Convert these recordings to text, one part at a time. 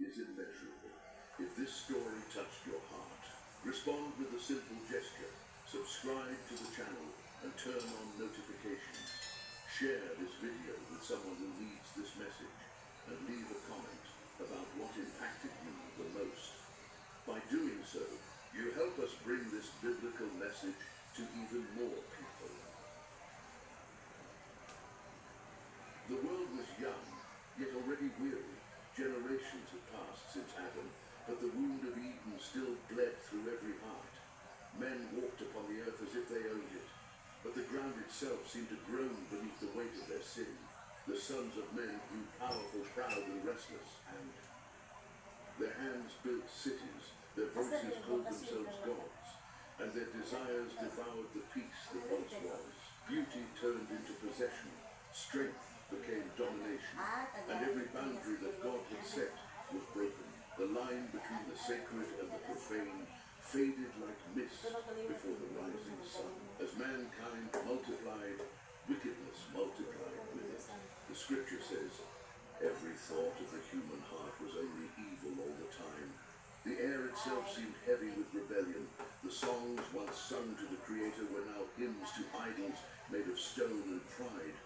is immeasurable. If this story touched your heart, respond with a simple gesture. Subscribe to the channel and turn on notifications. Share this video with someone who needs this message and leave a comment about what impacted you the most. By doing so, you help us bring this biblical message to even more people. The world was young, yet already weary. Generations had passed since Adam, but the wound of Eden still bled through every heart. Men walked upon the earth as if they owned it, but the ground itself seemed to groan beneath the weight of their sin. The sons of men grew powerful, proud, and restless, and their hands built cities, their voices called themselves gods, and their desires devoured the peace that once was. Beauty turned into possession, strength became domination, and every boundary that God had set was broken. The line between the sacred and the profane faded like mist before the rising sun. As mankind multiplied, wickedness multiplied with it. The scripture says, every thought of the human heart was only evil all the time. The air itself seemed heavy with rebellion. The songs once sung to the Creator were now hymns to idols made of stone and pride.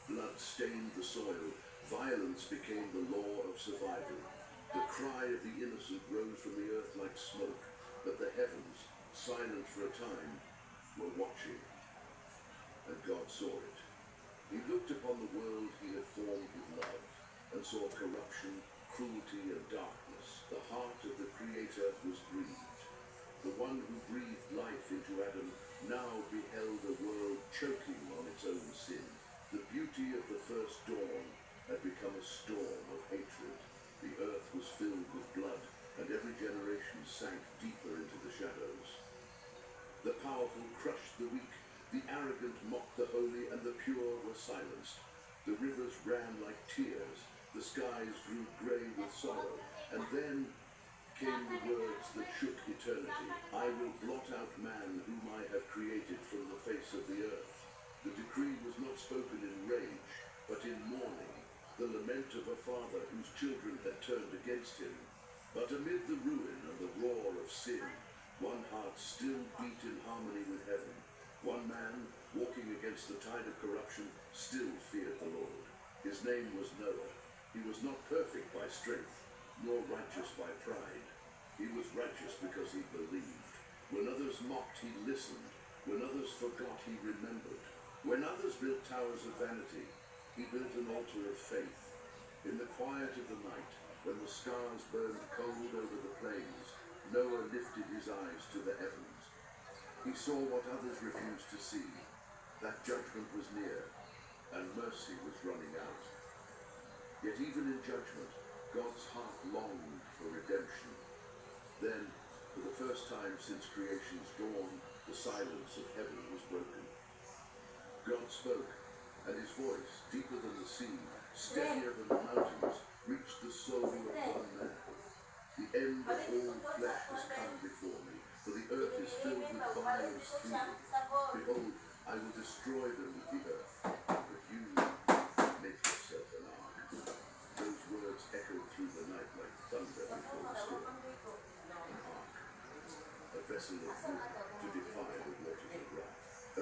Blood stained the soil. Violence became the law of survival. The cry of the innocent rose from the earth like smoke, but the heavens, silent for a time, were watching. And God saw it. He looked upon the world he had formed with love, and saw corruption, cruelty, and darkness. The heart of the Creator was grieved. The one who breathed life into Adam now beheld a world choking on its own sin. The beauty of the first dawn had become a storm of hatred. The earth was filled with blood, and every generation sank deeper into the shadows. The powerful crushed the weak, the arrogant mocked the holy, and the pure were silenced. The rivers ran like tears, the skies grew grey with sorrow, and then came the words that shook eternity. I will blot out man whom I have created from the face of the earth. The decree was not spoken in rage, but in mourning, the lament of a father whose children had turned against him. But amid the ruin and the roar of sin, one heart still beat in harmony with heaven. One man, walking against the tide of corruption, still feared the Lord. His name was Noah. He was not perfect by strength, nor righteous by pride. He was righteous because he believed. When others mocked, he listened. When others forgot, he remembered. When others built towers of vanity, he built an altar of faith. In the quiet of the night, when the stars burned cold over the plains, Noah lifted his eyes to the heavens. He saw what others refused to see, that judgment was near, and mercy was running out. Yet even in judgment, God's heart longed for redemption. Then, for the first time since creation's dawn, the silence of heaven was broken. God spoke, and his voice, deeper than the sea, steadier than the mountains, reached the soul of one man. The end of all flesh has come before me, for the earth is filled with violence through them. Behold, I will destroy them with the earth, but you make yourself an ark. Those words echoed through the night like thunder before the storm. An ark, a vessel of wood to defy the